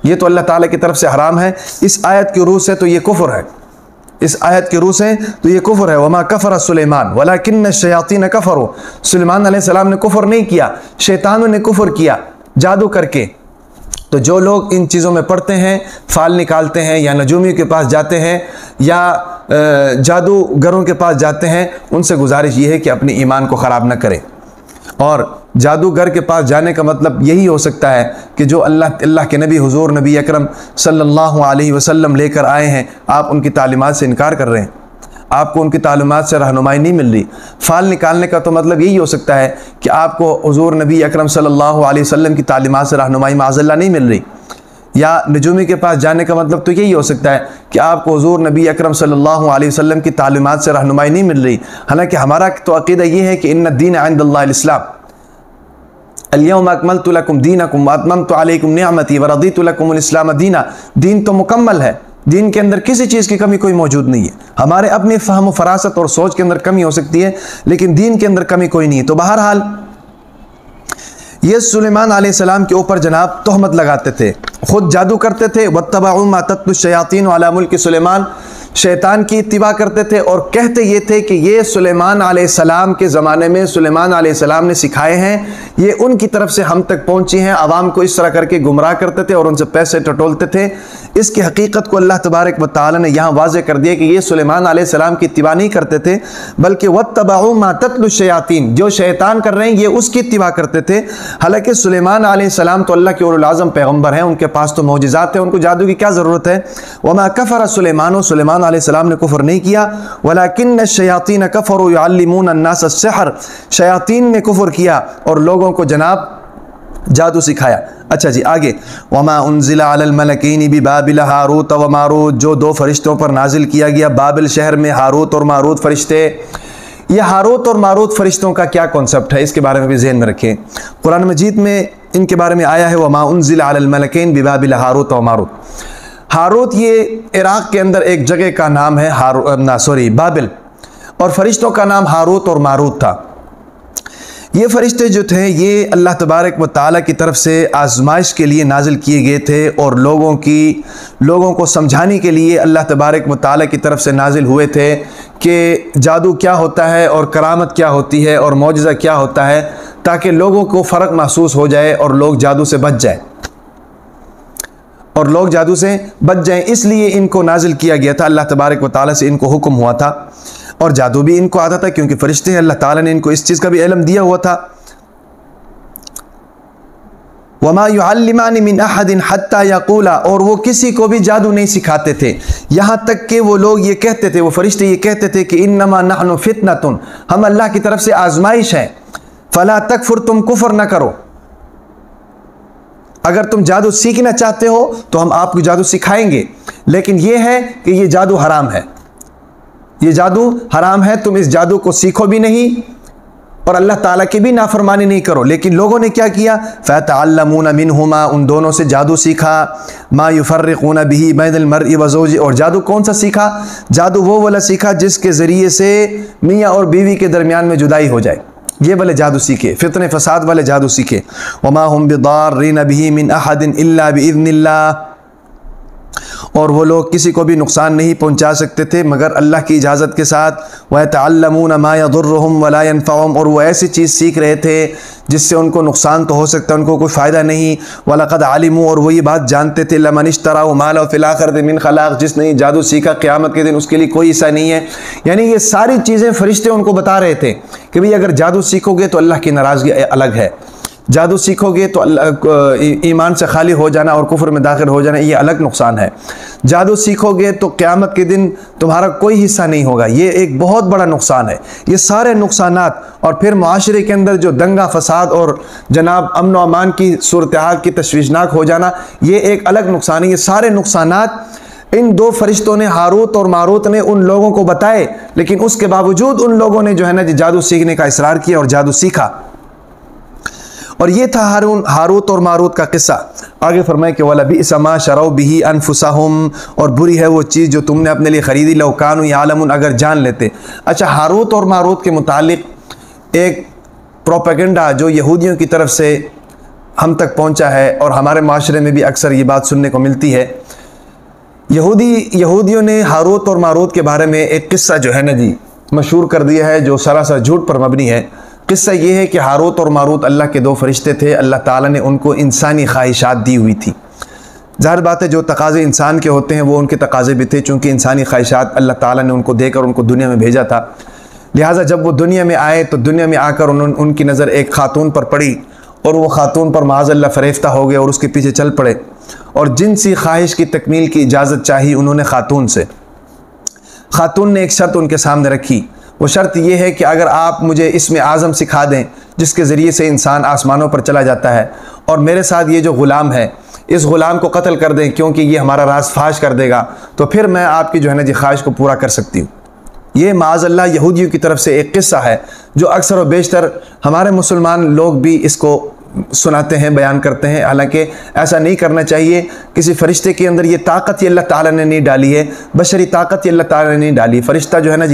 یہ تو اللہ تعالیٰ کی طرف سے حرام ہے۔ اس آیت کی روح سے تو یہ کفر ہے، اس آیت کی روح سے تو یہ کفر ہے۔ وما کفر سلیمان ولکن الشیاطین کفروا، سلیمان علیہ السلام نے کفر نہیں کیا، شیطانوں نے کفر کیا جادو کر کے۔ تو جو لوگ ان چیزوں میں پڑھتے ہیں، فال نکالتے ہیں یا نجومیوں کے پاس جاتے ہیں یا جادوگروں کے پاس جاتے ہیں، ان سے گزارش یہ ہے کہ اپنے ایمان کو خراب نہ کریں۔ اور جادوگر کے پاس جانے کا مطلب یہی ہو سکتا ہے کہ جو اللہ کے نبی حضور نبی اکرم صلی اللہ علیہ وسلم لے کر آئے ہیں، آپ ان کی تعلیمات سے انکار کر رہے ہیں، آپ کو ان کی تعلیمات سے رہنمائی نہیں مل رہی۔ فال نکالنے کا تو مطلب یہی ہو سکتا ہے کہ آپ کو حضور نبی اکرم صلی اللہ علیہ وسلم کی تعلیمات سے رہنمائی معاذ اللہ نہیں مل رہی۔ یا نجومی کے پاس جانے کا مطلب تو یہی ہو سکتا ہے کہ آپ کو حضور نبی اکرم صلی اللہ علیہ وسلم کی تعلیمات سے رہنمائی نہیں مل رہی۔ حالانکہ ہمارا تو عقیدہ یہ ہے کہ ان الدین عند اللہ الاسلام، الیوم اکملت لکم دینکم واتممت علیکم نعمتی ورضیت لکم الاسلام دینا۔ دین تو مکمل ہے، دین کے اندر کسی چیز کی کمی کوئی موجود نہیں ہے۔ ہمارے اپنی فہم و فراست اور سوچ کے اندر کمی ہو سکتی ہے، لیکن دین کے اندر کمی کوئی نہیں ہے۔ تو بہرحال یہ سلیمان علیہ السلام کے اوپر جناب تہمت لگاتے تھے، خود جادو کرتے تھے۔ وَاتَّبَعُوا مَا تَتْلُو الشَّيَاطِينُ عَلَى مُلْكِ سلیمان، شیطان کی اتباع کرتے تھے اور کہتے یہ تھے کہ یہ سلیمان علیہ السلام کے زمانے میں سلیمان علیہ السلام نے سکھائے ہیں، یہ ان کی طرف سے ہم تک پہنچی ہیں۔ عوام کو اس طرح کر کے گمراہ کرتے تھے اور ان سے پیسے ٹٹولتے تھے۔ اس کی حقیقت کو اللہ تبارک و تعالی نے یہاں واضح کر دیا کہ یہ سلیمان علیہ السلام کی اتباع نہیں کرتے تھے، بلکہ وَاتَّبَعُوا مَا تَتْلُو الشَّيَاطِينُ، جو شیطان کر رہے ہیں یہ اس کی اتباع کرتے تھے۔ حالانکہ سلیمان علیہ السلام تو اللہ کے اولو العظم پیغمبر ہیں، ان کے پاس تو معجزات ہیں، ان کو جادو کی کیا ضرورت ہے؟ وَمَا كَفَرَ سُلَيْمَانُ، سلیمان علیہ السلام نے کفر نہیں کیا، وَلَكِنَّ الشَّيَاطِينَ كَفَرُوا يُعَلِّمُونَ النَّاسَ السِّحْرَ، شیاطین نے کفر کیا اور لوگوں کو جناب جادو سکھایا۔ اچھا جی آگے، وَمَا أُنزِلَ عَلَى الْمَلَكَيْنِ بِبَابِلَ ہاروت وَماروت، جو دو فرشتوں پر نازل کیا گیا بابل شہر میں، ہاروت اور ماروت فرشتے۔ یہ ہاروت اور ماروت فرشتوں کا کیا کنسپٹ ہے، اس کے بارے میں بھی ذہن میں رکھیں۔ قرآن مجید میں ان کے بارے میں آیا ہے وَمَا أُنزِلَ عَلَى الْمَلَكَيْنِ بِبَابِلَ ہاروت وَماروت۔ ہاروت یہ عراق کے اندر ایک جگہ کا نام ہے، بابل، اور فرشتوں کا نام ہاروت اور ماروت تھا۔ یہ فرشتے جو تھے یہ اللہ تبارک و تعالیٰ کی طرف سے آزمائش کے لیے نازل کیے گئے تھے اور لوگوں کو سمجھانے کے لیے اللہ تبارک و تعالیٰ کی طرف سے نازل ہوئے تھے کہ جادو کیا ہوتا ہے اور کرامت کیا ہوتی ہے اور معجزہ کیا ہوتا ہے، تاکہ لوگوں کو فرق محسوس ہو جائے اور لوگ جادو سے بچ جائیں۔ اس لیے ان کو نازل کیا گیا تھا، اللہ تبارک و تعالیٰ سے ان کو حکم ہوا تھا، اور جادو بھی ان کو آتا تھا کیونکہ فرشتے ہیں، اللہ تعالیٰ نے ان کو اس چیز کا بھی علم دیا ہوا تھا۔ وَمَا يُعَلِّمَانِ مِنْ أَحَدٍ حَتَّى يَقُولَا، اور وہ کسی کو بھی جادو نہیں سکھاتے تھے یہاں تک کہ وہ لوگ یہ کہتے تھے، وہ فرشتے یہ کہتے تھے کہ إِنَّمَا نَحْنُ فِتْنَةٌ، ہم اللہ کی طرف سے آزمائش ہیں، فَلَا تَكْفُرْ، تم کفر نہ کرو، اگر تم جادو سیکھنا چاہتے ہو تو ہم آپ کو جادو سکھائیں گے، لیکن یہ ہے کہ یہ جادو حرام ہے، یہ جادو حرام ہے، تم اس جادو کو سیکھو بھی نہیں اور اللہ تعالیٰ کی بھی نافرمانی نہیں کرو۔ لیکن لوگوں نے کیا کیا؟ فَيَتَعَلَّمُونَ مِنْهُمَا، ان دونوں سے جادو سیکھا، مَا يُفَرِّقُونَ بِهِ بَيْنَ الْمَرْءِ وَزَوْجِهِ، اور جادو کون سا سیکھا؟ جادو وہ والا سیکھا جس کے ذریعے سے میاں اور بیوی کے درمیان میں جدائی ہو جائے، یہ والے جادو سیکھے، فتنے فساد والے جادو سیکھے۔ وَمَا هُمْ بِضَارِّينَ بِهِ مِنْ أَحَدٍ إِلَّا بِإِذْنِ اللَّهِ، اور وہ لوگ کسی کو بھی نقصان نہیں پہنچا سکتے تھے مگر اللہ کی اجازت کے ساتھ۔ وَيَتَعَلَّمُونَ مَا يَضُرُّهُمْ وَلَا يَنْفَعُهُمْ، اور وہ ایسی چیز سیکھ رہے تھے جس سے ان کو نقصان تو ہو سکتا ہے، ان کو کوئی فائدہ نہیں۔ وَلَقَدْ عَلِمُوا، اور وہ یہ بات جانتے تھے، لَمَنِ اشْتَرَاهُ مَا لَهُ فِي الْآخِرَةِ مِنْ خَلَاقٍ، جس نے جادو سیکھا قیامت کے دن اس کے لیے کوئی حصہ نہیں ہے۔ یعنی یہ ساری چیزیں فرشتے ان کو بتا رہے تھے کہ بھئی اگر جادو سیکھو گے تو اللہ کی ناراضگی الگ ہے، جادو سیکھو گے تو ایمان سے خالی ہو جانا اور کفر میں داخل ہو جانا یہ الگ نقصان ہے، جادو سیکھو گے تو قیامت کے دن تمہارا کوئی حصہ نہیں ہوگا، یہ ایک بہت بڑا نقصان ہے۔ یہ سارے نقصانات اور پھر معاشرے کے اندر جو دنگا فساد اور جناب امن و امان کی صورتحال کی تشویشناک ہو جانا یہ ایک الگ نقصان ہے۔ یہ سارے نقصانات ان دو فرشتوں نے، ہاروت اور ماروت نے ان لوگوں کو بتائے، لیکن اس کے باوجود ان لوگوں نے جو ہے نا جادو سیکھنے کا اصرار کیا اور جادو سیکھا۔ اور یہ تھا ہاروت اور ماروت کا قصہ۔ آگے فرمائے کہ وَلَبِئْسَ مَا شَرَوْا بِهِ أَنفُسَهُمْ، اور بری ہے وہ چیز جو تم نے اپنے لیے خریدی، لَوْ كَانُوا يَعْلَمُونَ، اگر جان لیتے۔ اچھا، ہاروت اور ماروت کے متعلق ایک پروپیگنڈا جو یہودیوں کی طرف سے ہم تک پہنچا ہے اور ہمارے معاشرے میں بھی اکثر یہ بات سننے کو ملتی ہے۔ یہودیوں نے ہاروت اور ماروت کے بارے میں ایک قصہ جو ہے نا جی مشہور کر دیا ہے جو سراسر جھوٹ پر مبنی ہے۔ قصہ یہ ہے کہ ہاروت اور ماروت اللہ کے دو فرشتے تھے، اللہ تعالیٰ نے ان کو انسانی خواہشات دی ہوئی تھی۔ ظاہر بات ہے جو تقاضے انسان کے ہوتے ہیں وہ ان کے تقاضے بھی تھے، چونکہ انسانی خواہشات اللہ تعالیٰ نے ان کو دے کر ان کو دنیا میں بھیجا تھا، لہٰذا جب وہ دنیا میں آئے تو دنیا میں آ کر ان کی نظر ایک خاتون پر پڑی، اور وہ خاتون پر معاذ اللہ فریفتہ ہو گئے اور اس کے پیچھے چل پڑے، اور جنسی خواہش کی تکمیل کی اجازت چاہی انہوں نے خاتون سے۔ خاتون نے ایک شرط ان کے سامنے رکھی، وہ شرط یہ ہے کہ اگر آپ مجھے اسم اعظم سکھا دیں جس کے ذریعے سے انسان آسمانوں پر چلا جاتا ہے، اور میرے ساتھ یہ جو غلام ہے اس غلام کو قتل کر دیں کیونکہ یہ ہمارا راز فاش کر دے گا، تو پھر میں آپ کی جو ہے نا خواہش کو پورا کر سکتی ہوں۔ یہ معاذ اللہ یہودیوں کی طرف سے ایک قصہ ہے جو اکثر و بیشتر ہمارے مسلمان لوگ بھی اس کو سناتے ہیں، بیان کرتے ہیں، حالانکہ ایسا نہیں کرنا چاہیے۔ کسی فرشتے کے اندر یہ طاقت اللہ تعالیٰ نے نہیں ڈالی ہے، بشری طاقت اللہ تعالیٰ نے نہیں ڈالی۔ فرشتہ جو ہے نا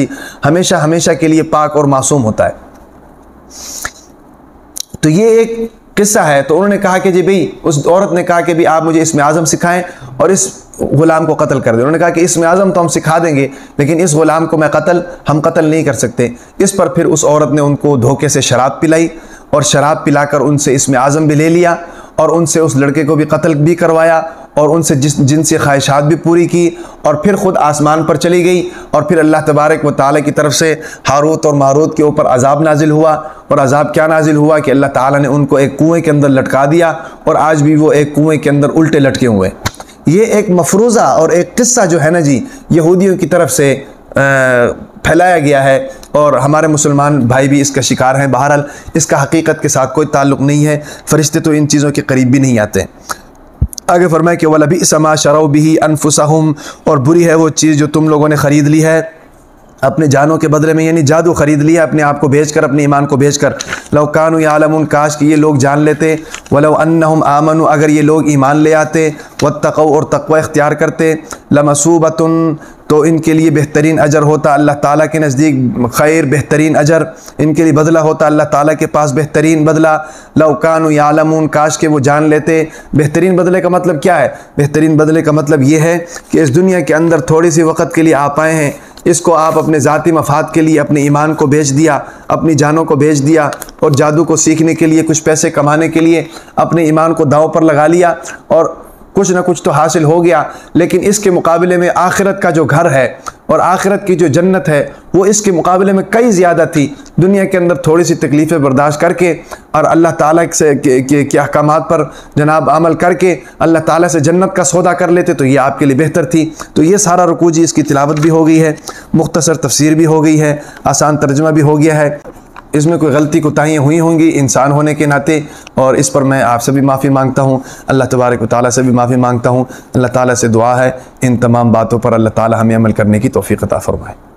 ہمیشہ ہمیشہ کے لیے پاک اور معصوم ہوتا ہے۔ تو یہ ایک قصہ ہے، تو انہوں نے کہا کہ بھئی، اس عورت نے کہا کہ آپ مجھے اسم اعظم سکھائیں اور اس غلام کو قتل کر دیں۔ انہوں نے کہا کہ اسم اعظم تو ہم سکھا دیں گے لیکن اس غلام کو ہم قتل نہیں کر سکتے۔ اس پر پھر اس عورت نے ان کو دھوکے سے شراب پلائی، اور شراب پلا کر ان سے اسم اعظم بھی لے لیا، اور ان سے اس لڑکے کو بھی قتل بھی کروایا، اور ان سے جنسی خواہشات بھی پوری کی، اور پھر خود آسمان پر چلی گئی، اور پھر اللہ تبارک و تعالیٰ کی طرف سے ہاروت اور ماروت کے اوپر عذاب نازل ہوا۔ اور عذاب کیا نازل ہوا کہ اللہ تعالیٰ نے ان کو ایک کنویں کے اندر لٹکا دیا، اور آج بھی وہ ایک کنویں کے اندر الٹے لٹکے ہوئے۔ یہ ایک مفروضہ اور ایک قصہ جو ہے نا یہودیوں کی طرف سے پھیلایا گیا ہے، اور ہمارے مسلمان بھائی بھی اس کا شکار ہیں۔ بہرحال اس کا حقیقت کے ساتھ کوئی تعلق نہیں ہے، فرشتے تو ان چیزوں کے قریب بھی نہیں آتے۔ آگے فرمائے کہ وَلَبِئْسَ مَا شَرَوْا بِهِ أَنفُسَهُمْ، اور بری ہے وہ چیز جو تم لوگوں نے خرید لی ہے اپنے جانوں کے بدلے میں، یعنی جادو خرید لیا اپنے آپ کو بیچ کر، اپنے ایمان کو بیچ کر۔ لَوْ كَانُوا يَعْلَمُونَ، کاش کہ یہ لوگ جان لیتے، وَلَوْ أَنَّهُمْ آمَنُوا، اگر یہ لوگ ایمان لے آتے، وَاتَّقَوْا، اور تقوی اختیار کرتے، لَمَثُوبَةٌ، تو ان کے لیے بہترین اجر ہوتا اللہ تعالیٰ کے نزدیک، خیر بہترین اجر ان کے لیے بدلہ ہوتا اللہ تعالیٰ کے پاس بہترین بدلہ۔ لَوْ كَانُوا يَعْلَمُونَ، کاش کہ وہ جان لیتے۔ بہترین بدلے کا مطلب کیا ہے؟ بہترین بدلے کا مطلب یہ ہے کہ اس دنیا کے اندر تھوڑی سی وقت کے لیے آپ آئے ہیں، اس کو آپ اپنے ذاتی مفاد کے لیے اپنے ایمان کو بیچ دیا، اپنی جانوں کو بیچ دیا، اور جادو کو سیکھنے کے لیے، کچھ پیسے کمانے کے لیے اپنے ایمان کو داؤ پر لگا لیا، اور کچھ نہ کچھ تو حاصل ہو گیا، لیکن اس کے مقابلے میں آخرت کا جو گھر ہے اور آخرت کی جو جنت ہے وہ اس کے مقابلے میں کئی زیادہ تھی۔ دنیا کے اندر تھوڑی سی تکلیفیں برداشت کر کے اور اللہ تعالیٰ کے احکامات پر جناب عمل کر کے اللہ تعالیٰ سے جنت کا سودا کر لیتے تو یہ آپ کے لیے بہتر تھی۔ تو یہ سارا رکوع اس کی تلاوت بھی ہو گئی ہے، مختصر تفسیر بھی ہو گئی ہے، آسان ترجمہ بھی ہو گیا ہے۔ اس میں کوئی غلطی کوتاہیاں ہوئی ہوں گی انسان ہونے کے ناطے، اور اس پر میں آپ سے بھی معافی مانگتا ہوں، اللہ تبارک و تعالیٰ سے بھی معافی مانگتا ہوں۔ اللہ تعالیٰ سے دعا ہے ان تمام باتوں پر اللہ تعالیٰ ہمیں عمل کرنے کی توفیق عطا فرمائے۔